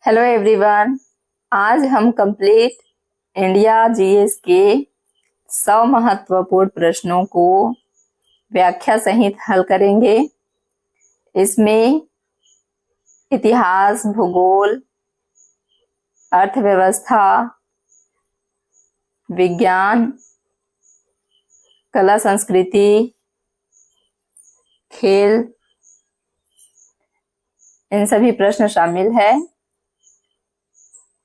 Hello everyone. आज हम complete India GS के 100 महत्वपूर्ण प्रश्नों को व्याख्या सहित हल करेंगे। इसमें इतिहास, भूगोल, अर्थव्यवस्था, विज्ञान, कला संस्कृति, खेल, इन सभी प्रश्न शामिल है।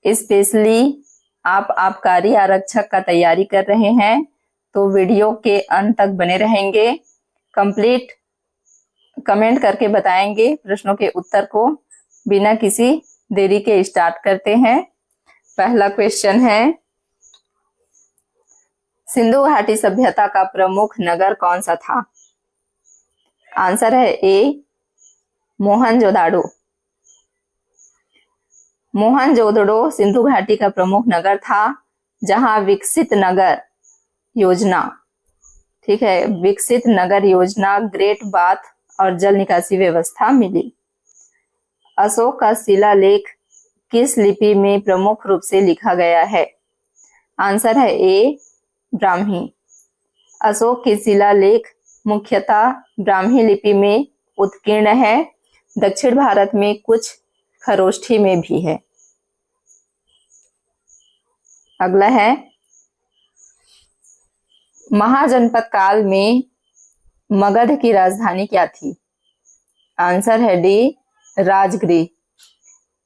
स्पेशली आप आबकारी आरक्षक का तैयारी कर रहे हैं तो वीडियो के अंत तक बने रहेंगे। कंप्लीट कमेंट करके बताएंगे प्रश्नों के उत्तर को। बिना किसी देरी के स्टार्ट करते हैं। पहला क्वेश्चन है, सिंधु घाटी सभ्यता का प्रमुख नगर कौन सा था? आंसर है ए, मोहनजोदाड़ो। मोहनजोदड़ो सिंधु घाटी का प्रमुख नगर था, जहां विकसित नगर योजना, ठीक है, विकसित नगर योजना, ग्रेट बाथ और जल निकासी व्यवस्था मिली। अशोक का शिलालेख किस लिपि में प्रमुख रूप से लिखा गया है? आंसर है ए, ब्राह्मी। अशोक की शिलालेख मुख्यतः ब्राह्मी लिपि में उत्कीर्ण है। दक्षिण भारत में कुछ खरोष्ठी में भी है। अगला है, महाजनपद काल में मगध की राजधानी क्या थी? आंसर है डी, राजगृह।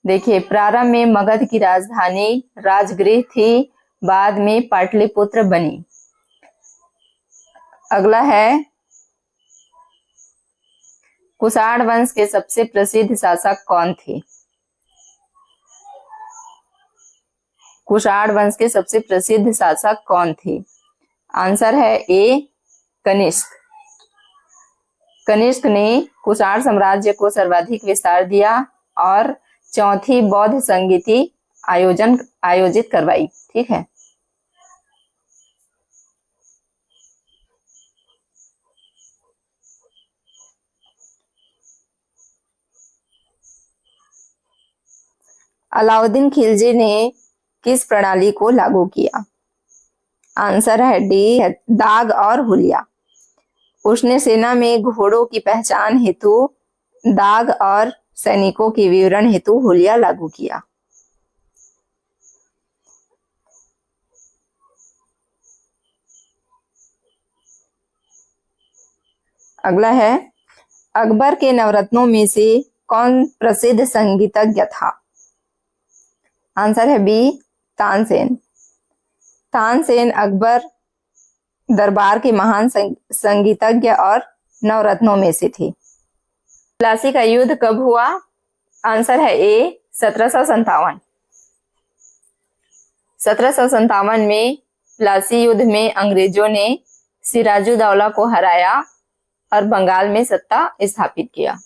देखिए, प्रारंभ में मगध की राजधानी राजगृह थी, बाद में पाटलिपुत्र बनी। अगला है, कुषाण वंश के सबसे प्रसिद्ध शासक कौन थे? कुषाण वंश के सबसे प्रसिद्ध शासक कौन थे? आंसर है ए, कनिष्क। कनिष्क ने कुषाण साम्राज्य को सर्वाधिक विस्तार दिया और चौथी बौद्ध संगीति आयोजित करवाई। ठीक है। अलाउद्दीन खिलजी ने किस प्रणाली को लागू किया? आंसर है डी, दाग और हुलिया। उसने सेना में घोड़ों की पहचान हेतु दाग और सैनिकों के विवरण हेतु हुलिया लागू किया। अगला है, अकबर के नवरत्नों में से कौन प्रसिद्ध संगीतज्ञ था? आंसर है बी, तानसेन। तानसेन अकबर दरबार के महान संगीतज्ञ और नवरत्नों में से थे। प्लासी का युद्ध कब हुआ? आंसर है ए, 1757। 1757 में प्लासी युद्ध में अंग्रेजों ने सिराजुद्दौला को हराया और बंगाल में सत्ता स्थापित किया।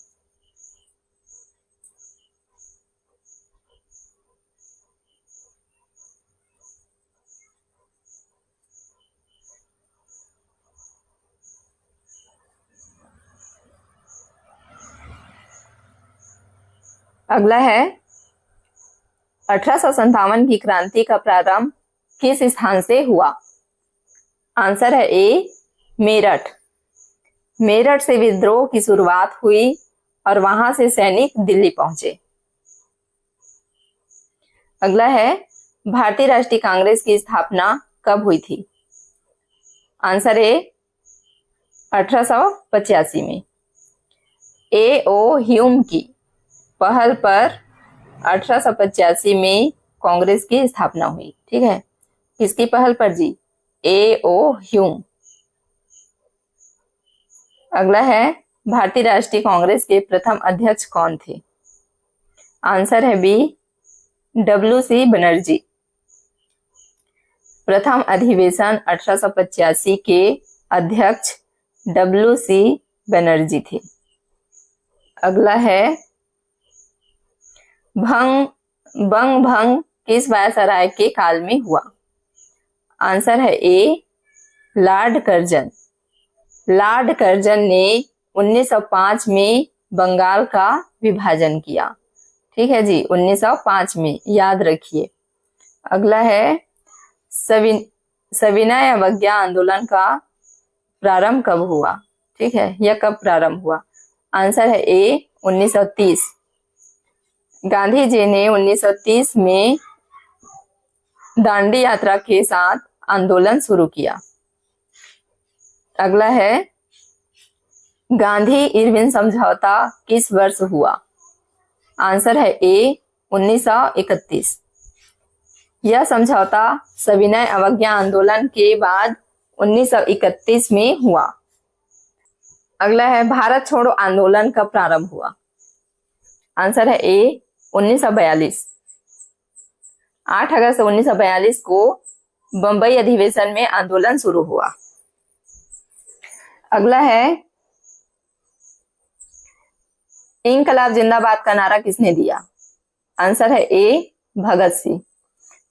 अगला है, 1857 की क्रांति का प्रारंभ किस स्थान से हुआ? आंसर है ए, मेरठ। मेरठ से विद्रोह की शुरुआत हुई और वहां से सैनिक दिल्ली पहुंचे। अगला है, भारतीय राष्ट्रीय कांग्रेस की स्थापना कब हुई थी? आंसर ए, 1885 में। ए ओ ह्यूम की पहल पर 1885 में कांग्रेस की स्थापना हुई। ठीक है। किसकी पहल पर जी? ए ओ ह्यूम। अगला है, भारतीय राष्ट्रीय कांग्रेस के प्रथम अध्यक्ष कौन थे? आंसर है बी, डब्ल्यू.सी. बनर्जी। प्रथम अधिवेशन 1885 के अध्यक्ष डब्ल्यू.सी. बनर्जी थे। अगला है, बंग भंग किस वायसराय के काल में हुआ? आंसर है ए, लॉर्ड कर्जन। लॉर्ड कर्जन ने 1905 में बंगाल का विभाजन किया। ठीक है जी, 1905 में, याद रखिए। अगला है सविनय अवज्ञा आंदोलन का प्रारंभ कब हुआ? ठीक है, यह कब प्रारंभ हुआ? आंसर है ए 1930। गांधी जी ने 1930 में दांडी यात्रा के साथ आंदोलन शुरू किया। अगला है गांधी इरविन समझौता किस वर्ष हुआ? आंसर है ए 1931। यह समझौता सविनय अवज्ञा आंदोलन के बाद 1931 में हुआ। अगला है भारत छोड़ो आंदोलन कब प्रारंभ हुआ? आंसर है ए 1942। 8 अगस्त 1942 को बंबई अधिवेशन में आंदोलन शुरू हुआ। अगला है इंकलाब जिंदाबाद का नारा किसने दिया? आंसर है ए भगत सिंह।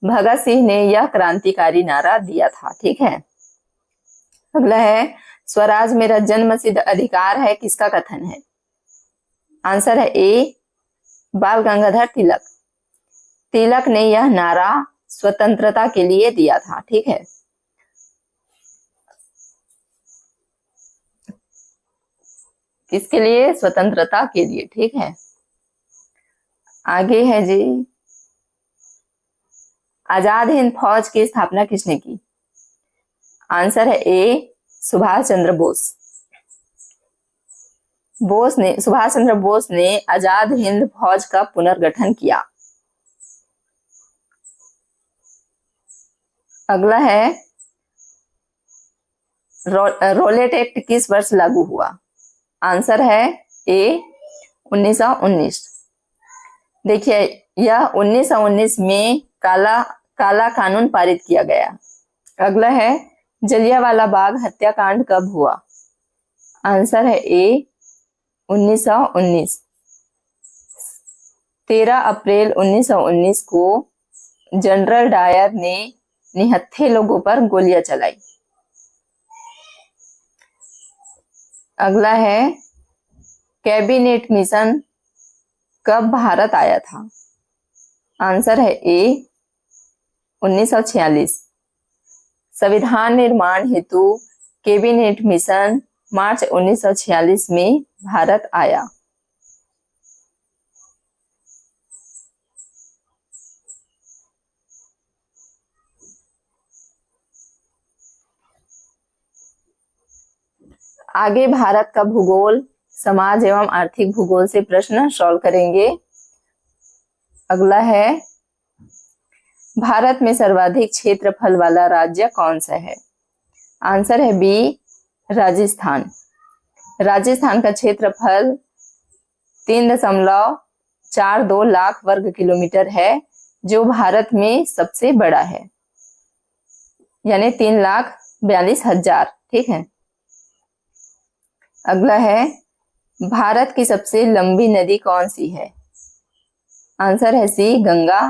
भगत सिंह ने यह क्रांतिकारी नारा दिया था। ठीक है। अगला है स्वराज मेरा जन्मसिद्ध अधिकार है किसका कथन है? आंसर है ए बाल गंगाधर तिलक। तिलक ने यह नारा स्वतंत्रता के लिए दिया था। ठीक है। किसके लिए? स्वतंत्रता के लिए। ठीक है। आगे है जी, आजाद हिंद फौज की स्थापना किसने की? आंसर है ए सुभाष चंद्र बोस। सुभाष चंद्र बोस ने आजाद हिंद फौज का पुनर्गठन किया। अगला है रोलेट एक्ट किस वर्ष लागू हुआ? आंसर है ए 1919। देखिए, यह 1919 में काला कानून पारित किया गया। अगला है जलियांवाला बाग हत्याकांड कब हुआ? आंसर है ए 1919। 13 अप्रैल 1919 को जनरल डायर ने निहत्थे लोगों पर गोलियां चलाई। अगला है कैबिनेट मिशन कब भारत आया था? आंसर है ए 1946। संविधान निर्माण हेतु कैबिनेट मिशन मार्च 1946 में भारत आया। आगे भारत का भूगोल, समाज एवं आर्थिक भूगोल से प्रश्न सॉल्व करेंगे। अगला है भारत में सर्वाधिक क्षेत्रफल वाला राज्य कौन सा है? आंसर है बी राजस्थान। राजस्थान का क्षेत्रफल 3.42 लाख वर्ग किलोमीटर है, जो भारत में सबसे बड़ा है, यानी 3,42,000। ठीक है। अगला है भारत की सबसे लंबी नदी कौन सी है? आंसर है सी गंगा।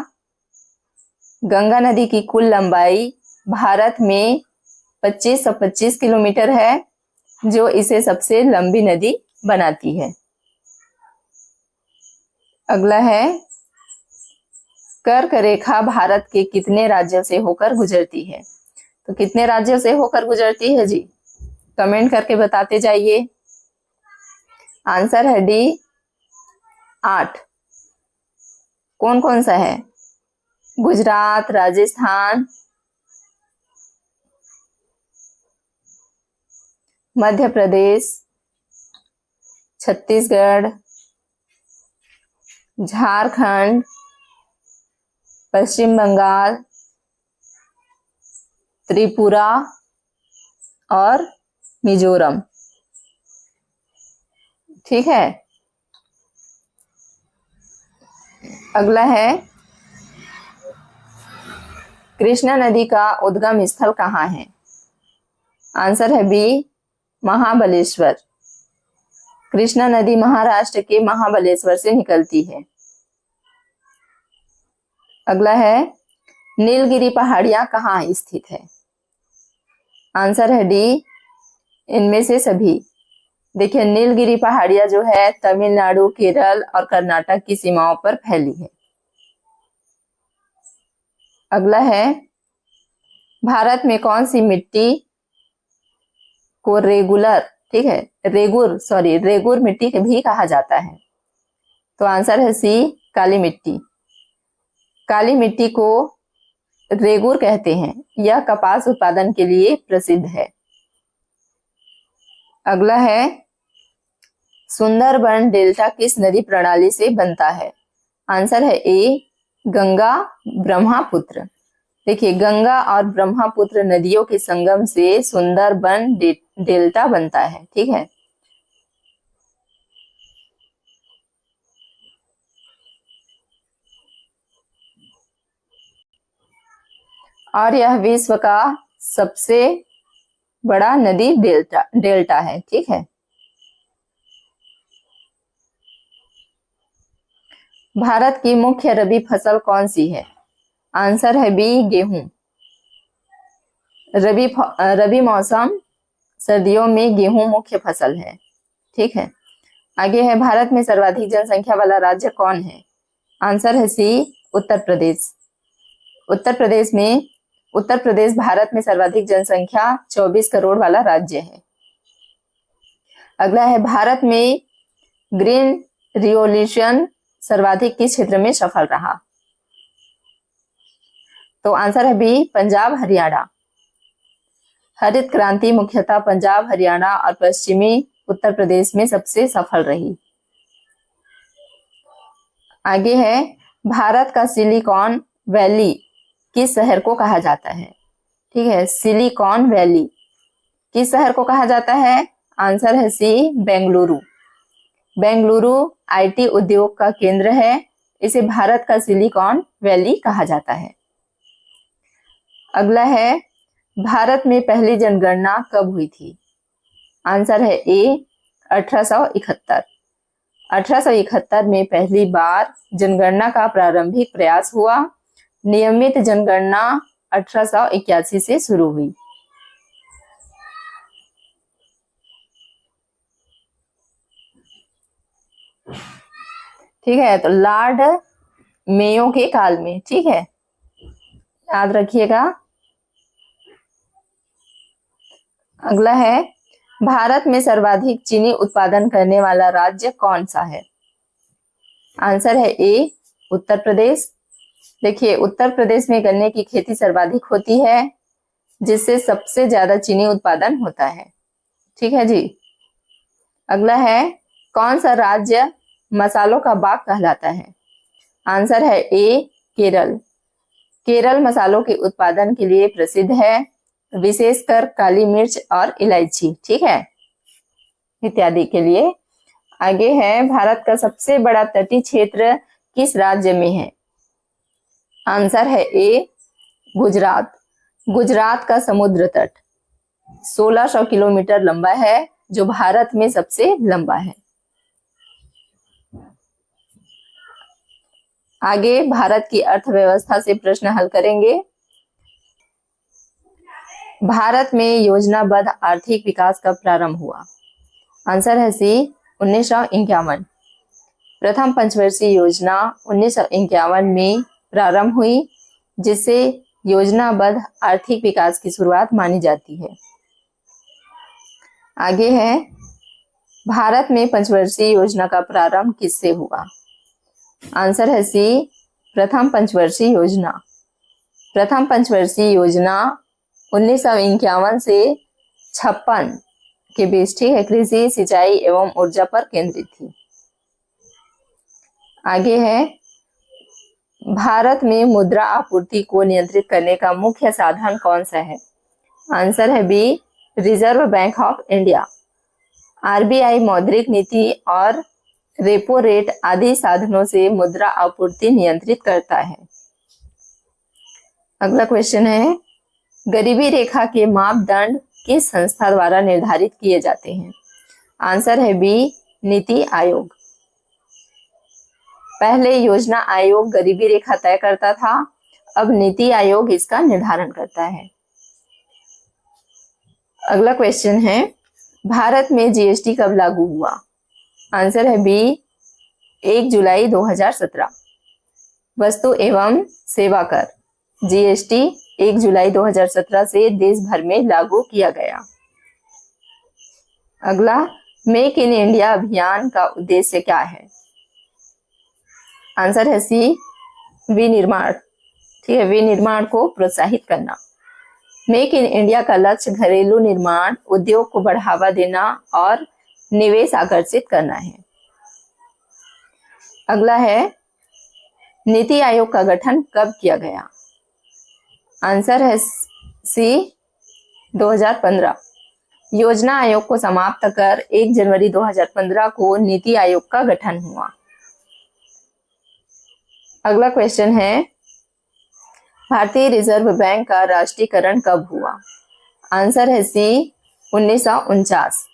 गंगा नदी की कुल लंबाई भारत में 2525 किलोमीटर है, जो इसे सबसे लंबी नदी बनाती है। अगला है कर्क रेखा भारत के कितने राज्यों से होकर गुजरती है? तो कितने राज्यों से होकर गुजरती है जी? कमेंट करके बताते जाइए। आंसर है डी 8। कौन कौन सा है? गुजरात, राजस्थान, मध्य प्रदेश, छत्तीसगढ़, झारखंड, पश्चिम बंगाल, त्रिपुरा और मिजोरम। ठीक है। अगला है कृष्णा नदी का उद्गम स्थल कहाँ है? आंसर है बी महाबलेश्वर। कृष्णा नदी महाराष्ट्र के महाबलेश्वर से निकलती है। अगला है नीलगिरी पहाड़ियां कहाँ स्थित है? आंसर है डी इनमें से सभी। देखिए नीलगिरी पहाड़ियां जो है तमिलनाडु, केरल और कर्नाटक की सीमाओं पर फैली है। अगला है, भारत में कौन सी मिट्टी को रेगुलर, ठीक है, रेगुर मिट्टी भी कहा जाता है? तो आंसर है सी, काली मिट्टी। काली मिट्टी को रेगुर कहते हैं। यह कपास उत्पादन के लिए प्रसिद्ध है। अगला है, सुंदरबन डेल्टा किस नदी प्रणाली से बनता है? आंसर है ए, गंगा ब्रह्मपुत्र। देखिए गंगा और ब्रह्मपुत्र नदियों के संगम से सुंदरबन डेल्टा बनता है। ठीक है, और यह विश्व का सबसे बड़ा नदी डेल्टा है। ठीक है, भारत की मुख्य रबी फसल कौन सी है? आंसर है बी, गेहूं। रबी मौसम सर्दियों में गेहूं मुख्य फसल है। ठीक है, आगे है, भारत में सर्वाधिक जनसंख्या वाला राज्य कौन है? आंसर है सी, उत्तर प्रदेश। उत्तर प्रदेश भारत में सर्वाधिक जनसंख्या 24 करोड़ वाला राज्य है। अगला है, भारत में ग्रीन रिवॉल्यूशन सर्वाधिक किस क्षेत्र में सफल रहा? तो आंसर है बी, पंजाब हरियाणा। हरित क्रांति मुख्यतः पंजाब, हरियाणा और पश्चिमी उत्तर प्रदेश में सबसे सफल रही। आगे है, भारत का सिलिकॉन वैली किस शहर को कहा जाता है? ठीक है, सिलिकॉन वैली किस शहर को कहा जाता है? आंसर है सी, बेंगलुरु। बेंगलुरु आईटी उद्योग का केंद्र है। इसे भारत का सिलिकॉन वैली कहा जाता है। अगला है, भारत में पहली जनगणना कब हुई थी? आंसर है ए, 1871। 1871 में पहली बार जनगणना का प्रारंभिक प्रयास हुआ। नियमित जनगणना 1881 से शुरू हुई। ठीक है, तो लॉर्ड मेयो के काल में, ठीक है, याद रखिएगा। अगला है, भारत में सर्वाधिक चीनी उत्पादन करने वाला राज्य कौन सा है? आंसर है ए, उत्तर प्रदेश। देखिए उत्तर प्रदेश में गन्ने की खेती सर्वाधिक होती है, जिससे सबसे ज्यादा चीनी उत्पादन होता है। ठीक है जी। अगला है, कौन सा राज्य मसालों का बाग कहलाता है? आंसर है ए, केरल। केरल मसालों के उत्पादन के लिए प्रसिद्ध है, विशेषकर काली मिर्च और इलायची, ठीक है, इत्यादि के लिए। आगे है, भारत का सबसे बड़ा तटीय क्षेत्र किस राज्य में है? आंसर है ए, गुजरात। गुजरात का समुद्र तट 1600 किलोमीटर लंबा है, जो भारत में सबसे लंबा है। आगे भारत की अर्थव्यवस्था से प्रश्न हल करेंगे। भारत में योजनाबद्ध आर्थिक विकास कब प्रारंभ हुआ? आंसर है सी, 1951। प्रथम पंचवर्षीय योजना 1951 में प्रारंभ हुई, जिससे योजनाबद्ध आर्थिक विकास की शुरुआत मानी जाती है। आगे है, भारत में पंचवर्षीय योजना का प्रारंभ किससे हुआ? आंसर है सी, प्रथम पंचवर्षीय योजना। प्रथम पंचवर्षीय योजना 1951 से 56 के बीच, ठीक है, कृषि, सिंचाई एवं ऊर्जा पर केंद्रित थी। आगे है, भारत में मुद्रा आपूर्ति को नियंत्रित करने का मुख्य साधन कौन सा है? आंसर है B, reserve bank of India. RBI मौद्रिक नीति और रेपो रेट आदि साधनों से मुद्रा आपूर्ति नियंत्रित करता है। अगला क्वेश्चन है, गरीबी रेखा के मापदंड किस संस्था द्वारा निर्धारित किए जाते हैं? आंसर है बी, नीति आयोग। पहले योजना आयोग गरीबी रेखा तय करता था, अब नीति आयोग इसका निर्धारण करता है। अगला क्वेश्चन है, भारत में जीएसटी कब लागू हुआ? आंसर है बी 1 जुलाई 2017। वस्तु एवं सेवा कर जीएसटी 1 जुलाई 2017 से देश भर में लागू किया गया। अगला, मेक इन इंडिया अभियान का उद्देश्य क्या है? आंसर है सी विनिर्माण। ठीक है, विनिर्माण को प्रोत्साहित करना। मेक इन इंडिया का लक्ष्य घरेलू निर्माण उद्योग को बढ़ावा देना और निवेश आकर्षित करना है। अगला है, नीति आयोग का गठन कब किया गया? आंसर है सी 2015। योजना आयोग को समाप्त कर 1 जनवरी 2015 को नीति आयोग का गठन हुआ। अगला क्वेश्चन है, भारतीय रिजर्व बैंक का राष्ट्रीयकरण कब हुआ? आंसर है सी 1949।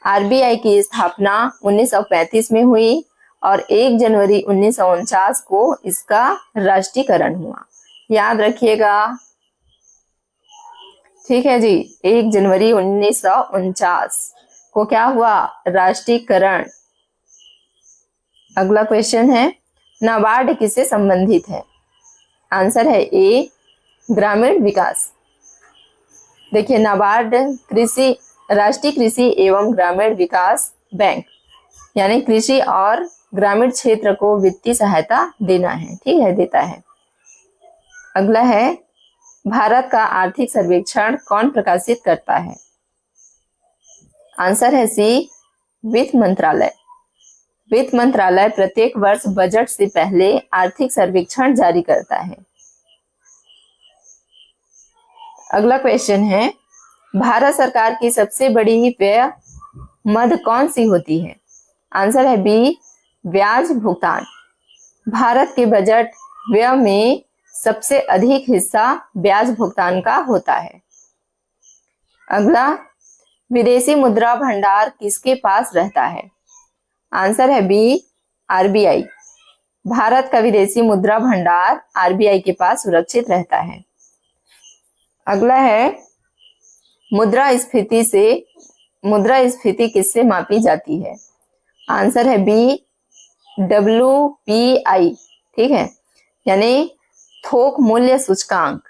आरबीआई की स्थापना 1935 में हुई और 1 जनवरी 1949 को इसका राष्ट्रीयकरण हुआ। याद रखिएगा। ठीक है जी, 1 जनवरी 1949 को क्या हुआ? राष्ट्रीयकरण। अगला क्वेश्चन है, नाबार्ड किससे संबंधित है? आंसर है ए ग्रामीण विकास। देखिए, नाबार्ड राष्ट्रीय कृषि एवं ग्रामीण विकास बैंक यानी कृषि और ग्रामीण क्षेत्र को वित्तीय सहायता देना है। ठीक है, देता है। अगला है, भारत का आर्थिक सर्वेक्षण कौन प्रकाशित करता है? आंसर है सी वित्त मंत्रालय। वित्त मंत्रालय प्रत्येक वर्ष बजट से पहले आर्थिक सर्वेक्षण जारी करता है। अगला क्वेश्चन है, भारत सरकार की सबसे बड़ी व्यय मद कौन सी होती है? आंसर है बी ब्याज भुगतान। भारत के बजट व्यय में सबसे अधिक हिस्सा ब्याज भुगतान का होता है। अगला, विदेशी मुद्रा भंडार किसके पास रहता है? आंसर है बी आरबीआई। भारत का विदेशी मुद्रा भंडार आरबीआई के पास सुरक्षित रहता है। अगला है, मुद्रास्फीति किससे मापी जाती है? आंसर है बी WPI। ठीक है, यानी थोक मूल्य सूचकांक।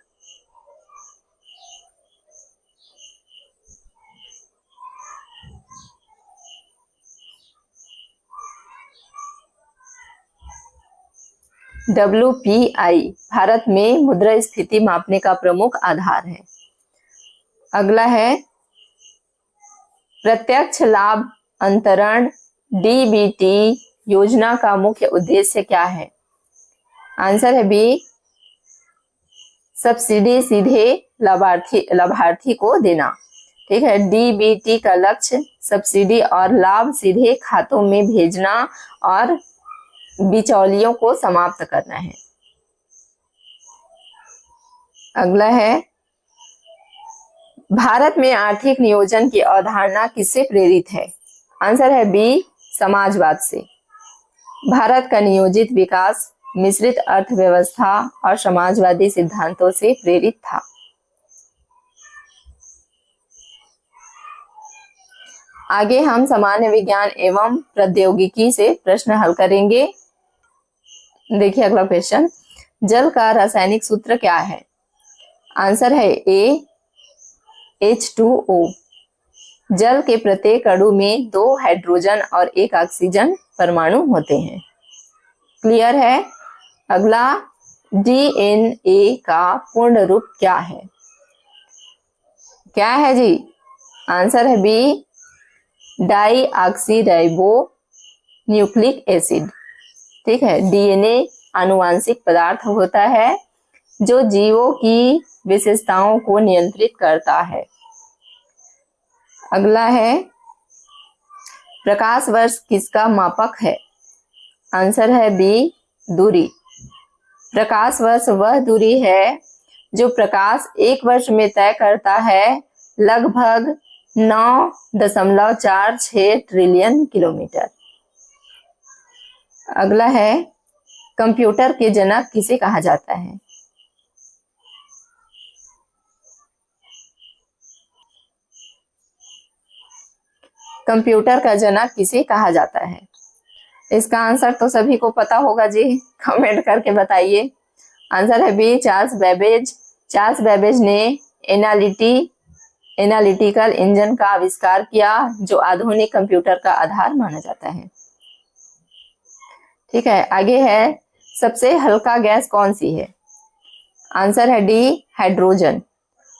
WPI भारत में मुद्रास्फीति मापने का प्रमुख आधार है। अगला है, प्रत्यक्ष लाभ अंतरण DBT योजना का मुख्य उद्देश्य क्या है? आंसर है बी सब्सिडी सीधे लाभार्थी को देना। ठीक है, DBT का लक्ष्य सब्सिडी और लाभ सीधे खातों में भेजना और बिचौलियों को समाप्त करना है। अगला है, भारत में आर्थिक नियोजन की अवधारणा किससे प्रेरित है? आंसर है बी समाजवाद से। भारत का नियोजित विकास मिश्रित अर्थव्यवस्था और समाजवादी सिद्धांतों से प्रेरित था। आगे हम सामान्य विज्ञान एवं प्रौद्योगिकी से प्रश्न हल करेंगे। देखिए अगला क्वेश्चन, जल का रासायनिक सूत्र क्या है? आंसर है ए H2O। जल के प्रत्येक अणु में 2 हाइड्रोजन और 1 ऑक्सीजन परमाणु होते हैं। क्लियर है। अगला, DNA का पूर्ण रूप क्या है? क्या है जी? आंसर है बी डाईऑक्सीराइबो न्यूक्लिक एसिड। ठीक है, DNA आनुवांशिक पदार्थ होता है जो जीवों की विशेषताओं को नियंत्रित करता है। अगला है, प्रकाश वर्ष किसका मापक है? आंसर है बी दूरी। प्रकाश वर्ष वह दूरी है जो प्रकाश एक वर्ष में तय करता है, लगभग 9.46 ट्रिलियन किलोमीटर। अगला है, कंप्यूटर के जनक किसे कहा जाता है? कंप्यूटर का जनक किसे कहा जाता है? इसका आंसर तो सभी को पता होगा जी, कमेंट करके बताइए। आंसर है B, Charles Babbage. Charles Babbage ने एनालिटिकल इंजन का आविष्कार किया, जो आधुनिक कंप्यूटर का आधार माना जाता है। ठीक है, आगे है, सबसे हल्का गैस कौन सी है? आंसर है डी, हाइड्रोजन।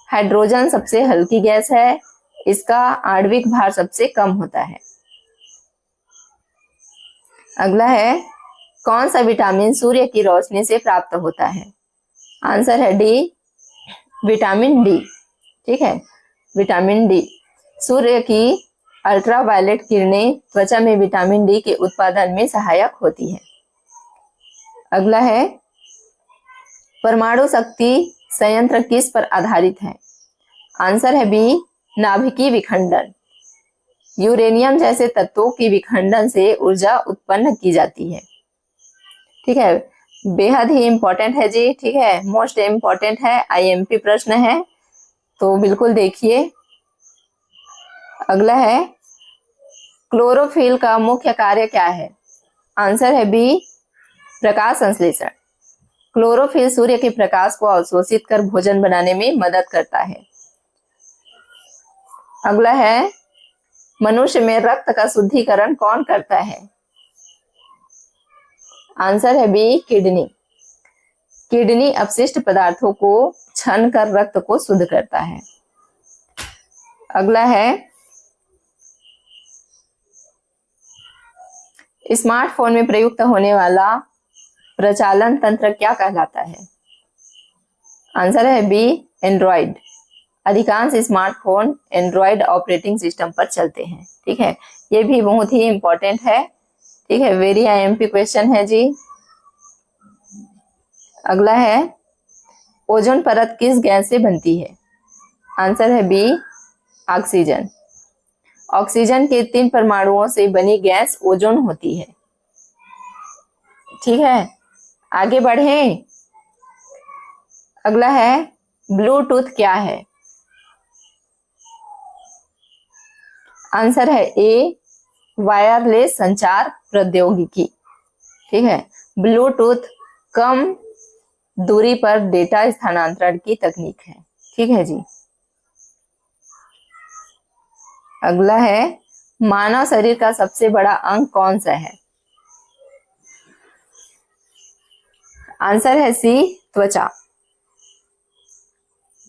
हाइड्रोजन सबसे हल्की गैस है, इसका आणविक भार सबसे कम होता है। अगला है, कौन सा विटामिन सूर्य की रोशनी से प्राप्त होता है? आंसर है डी, विटामिन डी। ठीक है, विटामिन डी। सूर्य की अल्ट्रावायलेट किरणें त्वचा में विटामिन डी के उत्पादन में सहायक होती है। अगला है, परमाणु शक्ति संयंत्र किस पर आधारित है? आंसर है बी, नाभिकीय विखंडन। यूरेनियम जैसे तत्वों की विखंडन से ऊर्जा उत्पन्न की जाती है। ठीक है, बेहद ही इंपॉर्टेंट है जी। ठीक है, मोस्ट इंपॉर्टेंट है, आईएमपी प्रश्न है, तो बिल्कुल देखिए। अगला है, क्लोरोफिल का मुख्य कार्य क्या है? आंसर है बी, प्रकाश संश्लेषण। क्लोरोफिल सूर्य के प्रकाश को अवशोषित कर भोजन बनाने में मदद करता है। अगला है, मनुष्य में रक्त का शुद्धिकरण कौन करता है? आंसर है बी, किडनी। किडनी अपशिष्ट पदार्थों को छान कर रक्त को शुद्ध करता है। अगला है, स्मार्टफोन में प्रयुक्त होने वाला प्रचालन तंत्र क्या कहलाता है? आंसर है बी, एंड्रॉइड। अधिकांश स्मार्टफोन एंड्रॉइड ऑपरेटिंग सिस्टम पर चलते हैं। ठीक है, ये भी बहुत ही इंपॉर्टेंट है। ठीक है, वेरी आईएमपी क्वेश्चन है जी। अगला है, ओजोन परत किस गैस से बनती है? आंसर है बी, ऑक्सीजन। ऑक्सीजन के 3 परमाणुओं से बनी गैस ओजोन होती है। ठीक है, आगे बढ़ें। अगला है, ब्लूटूथ क्या है? आंसर है ए, वायरलेस संचार प्रौद्योगिकी। ठीक है, ब्लूटूथ कम दूरी पर डेटा स्थानांतरण की तकनीक है। ठीक है जी। अगला है, मानव शरीर का सबसे बड़ा अंग कौन सा है? आंसर है सी, त्वचा।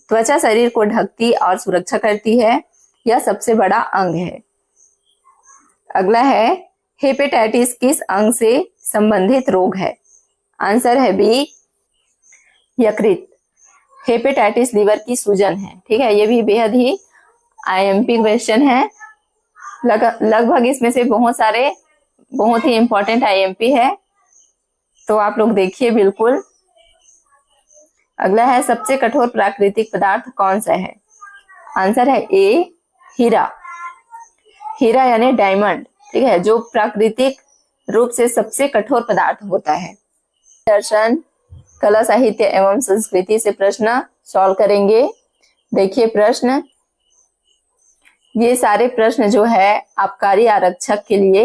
त्वचा शरीर को ढकती और सुरक्षा करती है, यह सबसे बड़ा अंग है। अगला है, हेपेटाइटिस किस अंग से संबंधित रोग है? आंसर है बी, यकृत। हेपेटाइटिस लीवर की सूजन है। ठीक है, ये भी बेहद ही आईएमपी क्वेश्चन है। लगभग इसमें से बहुत सारे बहुत ही इंपॉर्टेंट आईएमपी है, तो आप लोग देखिए बिल्कुल। अगला है, सबसे कठोर प्राकृतिक पदार्थ कौन सा है? आंसर है ए, हीरा। हीरा यानी डायमंड। ठीक है, जो प्राकृतिक रूप से सबसे कठोर पदार्थ होता है। दर्शन, कला, साहित्य एवं संस्कृति से प्रश्न सॉल्व करेंगे। देखिए प्रश्न, ये सारे प्रश्न जो है आबकारी आरक्षक के लिए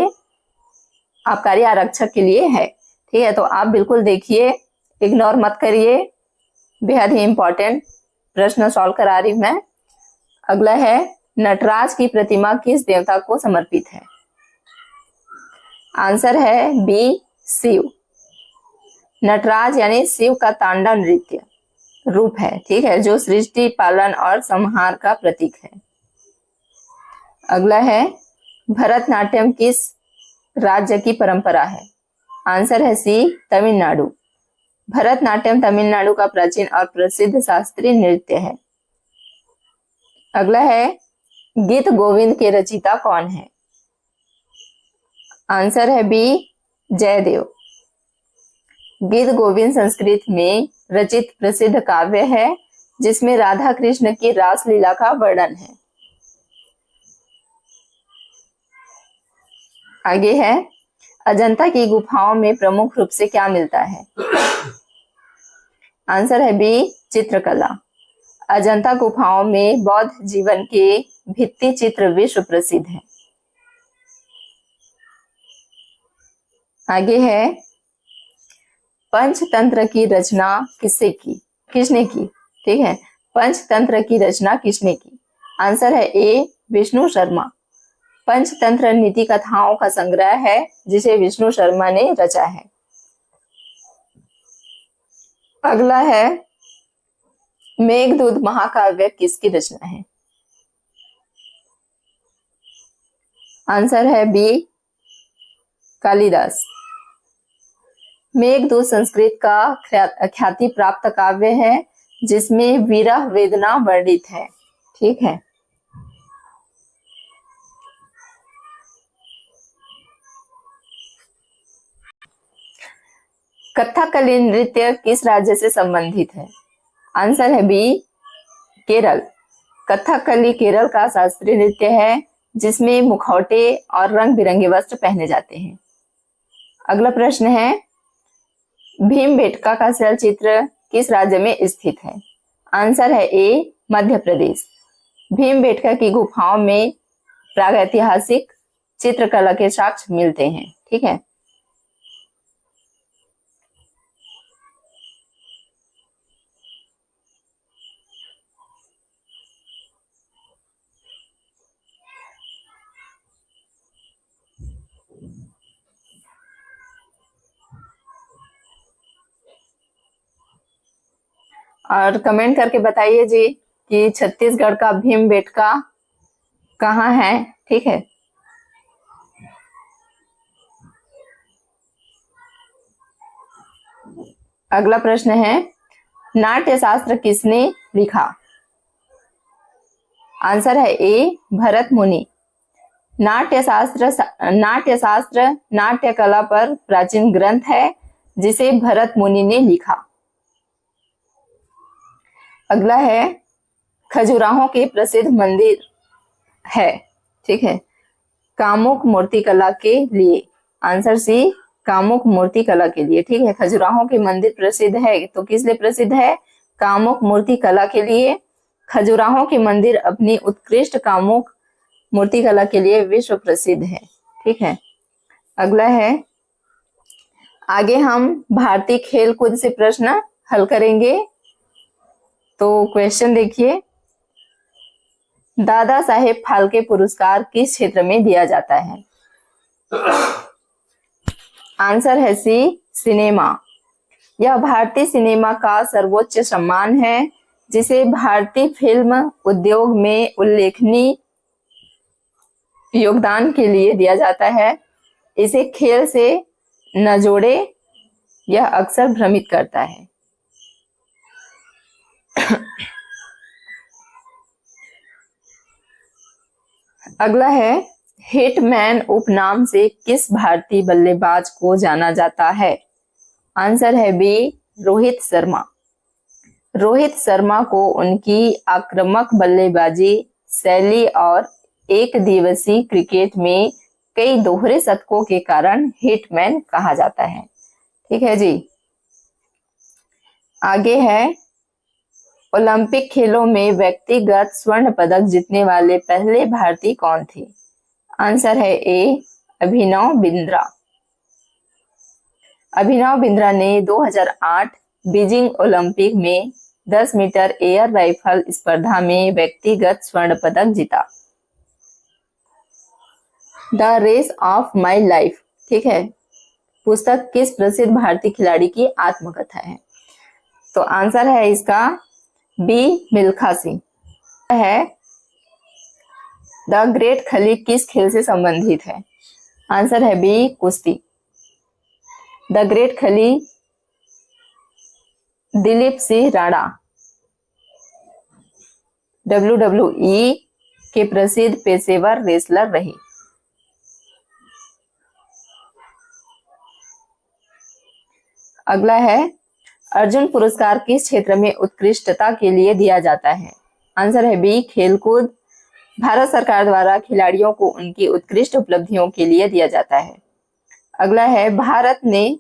है। ठीक है, तो आप बिल्कुल देखिए, इग्नोर मत करिए, बेहद ही इंपॉर्टेंट प्रश्न सॉल्व करा रही हूं मैं। अगला है, नटराज की प्रतिमा किस देवता को समर्पित है? आंसर है बी, शिव। नटराज यानी शिव का तांडव नृत्य रूप है। ठीक है, जो सृष्टि, पालन और संहार का प्रतीक है। अगला है, भरतनाट्यम किस राज्य की परंपरा है? आंसर है सी, तमिलनाडु। भरतनाट्यम तमिलनाडु का प्राचीन और प्रसिद्ध शास्त्रीय नृत्य है। अगला है, गीत गोविंद के रचयिता कौन है? आंसर है बी, जयदेव। गीत गोविंद संस्कृत में रचित प्रसिद्ध काव्य है, जिसमें राधा कृष्ण की रासलीला का वर्णन है। आगे है, अजंता की गुफाओं में प्रमुख रूप से क्या मिलता है? आंसर है बी, चित्रकला। अजंता गुफाओं में बौद्ध जीवन के भित्ति चित्र विश्व प्रसिद्ध है। आगे है पंचतंत्र की रचना किसने की? ठीक है, पंचतंत्र की रचना किसने की? आंसर है ए विष्णु शर्मा। पंचतंत्र नीति कथाओं का संग्रह है जिसे विष्णु शर्मा ने रचा है। अगला है मेघदूत महाकाव्य किसकी रचना है? आंसर है बी कालिदास। मेघदूत संस्कृत का ख्याति प्राप्त काव्य है जिसमें विरह वेदना वर्णित है। ठीक है, कथकली नृत्य किस राज्य से संबंधित है? आंसर है बी केरल। कथकली केरल का शास्त्रीय नृत्य है जिसमें मुखौटे और रंग बिरंगे वस्त्र पहने जाते हैं। अगला प्रश्न है भीमबेटका का चलचित्र किस राज्य में स्थित है? आंसर है ए मध्य प्रदेश। भीमबेटका की गुफाओं में प्रागैतिहासिक चित्रकला के साक्ष्य मिलते हैं। ठीक है, और कमेंट करके बताइए जी कि छत्तीसगढ़ का भीमबेटका कहाँ है। ठीक है, अगला प्रश्न है नाट्य शास्त्र किसने लिखा? आंसर है ए भरत मुनि। नाट्य शास्त्र नाट्य कला पर प्राचीन ग्रंथ है जिसे भरत मुनि ने लिखा। अगला है खजुराहो के प्रसिद्ध मंदिर है। ठीक है, कामुक मूर्तिकला के लिए। आंसर सी कामुक मूर्तिकला के लिए। ठीक है, खजुराहो के मंदिर प्रसिद्ध है तो किस लिए प्रसिद्ध है? कामुक मूर्तिकला के लिए। खजुराहो के मंदिर अपनी उत्कृष्ट कामुक मूर्तिकला के लिए विश्व प्रसिद्ध है। ठीक है, अगला है आगे हम भारतीय खेल कूद से प्रश्न हल करेंगे। तो क्वेश्चन देखिए, दादा साहेब फाल्के पुरस्कार किस क्षेत्र में दिया जाता है? आंसर है सी सिनेमा। यह भारतीय सिनेमा का सर्वोच्च सम्मान है जिसे भारतीय फिल्म उद्योग में उल्लेखनीय योगदान के लिए दिया जाता है। इसे खेल से न जोड़े, यह अक्सर भ्रमित करता है। अगला है हिटमैन उपनाम से किस भारतीय बल्लेबाज को जाना जाता है? आंसर है बी रोहित शर्मा। रोहित शर्मा को उनकी आक्रामक बल्लेबाजी शैली और एक दिवसीय क्रिकेट में कई दोहरे शतकों के कारण हिटमैन कहा जाता है। ठीक है जी, आगे है ओलंपिक खेलों में व्यक्तिगत स्वर्ण पदक जीतने वाले पहले भारतीय कौन थे? आंसर है ए अभिनव बिंद्रा। अभिनव बिंद्रा ने 2008 बीजिंग ओलंपिक में 10 मीटर एयर राइफल स्पर्धा में व्यक्तिगत स्वर्ण पदक जीता। The race of my life, ठीक है, पुस्तक किस प्रसिद्ध भारतीय खिलाड़ी की आत्मकथा है? तो आंसर है इसका बी मिल्खा सिंह है। द ग्रेट खली किस खेल से संबंधित है? आंसर है बी कुश्ती। द ग्रेट खली दिलीप सिंह राणा WWE के प्रसिद्ध पेशेवर रेसलर रहे। अगला है अर्जुन पुरस्कार किस क्षेत्र में उत्कृष्टता के लिए दिया जाता है? आंसर है बी खेलकूद। भारत सरकार द्वारा खिलाड़ियों को उनकी उत्कृष्ट उपलब्धियों के लिए दिया जाता है। अगला है भारत ने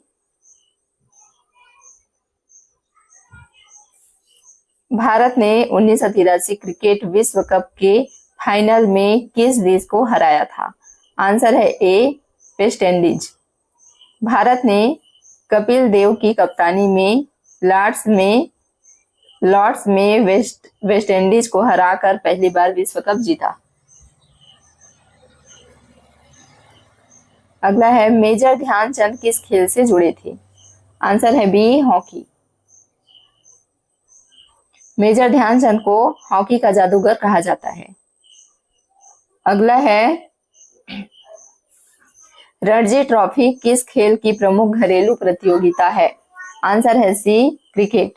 भारत ने 1983 क्रिकेट विश्व कप के फाइनल में किस देश को हराया था? आंसर है ए वेस्ट इंडीज। भारत ने कपिल देव की कप्तानी में लॉर्ड्स में वेस्ट इंडीज को हराकर पहली बार विश्व कप जीता। अगला है मेजर ध्यानचंद किस खेल से जुड़े थे? आंसर है बी, हॉकी। मेजर ध्यानचंद को हॉकी का जादूगर कहा जाता है। अगला है रणजी ट्रॉफी किस खेल की प्रमुख घरेलू प्रतियोगिता है? आंसर है सी, क्रिकेट।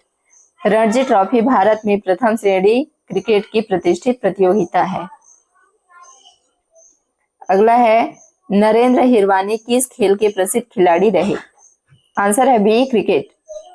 रणजी ट्रॉफी भारत में प्रथम श्रेणी क्रिकेट की प्रतिष्ठित प्रतियोगिता है। अगला है नरेंद्र हिरवानी किस खेल के प्रसिद्ध खिलाड़ी रहे? आंसर है बी, क्रिकेट।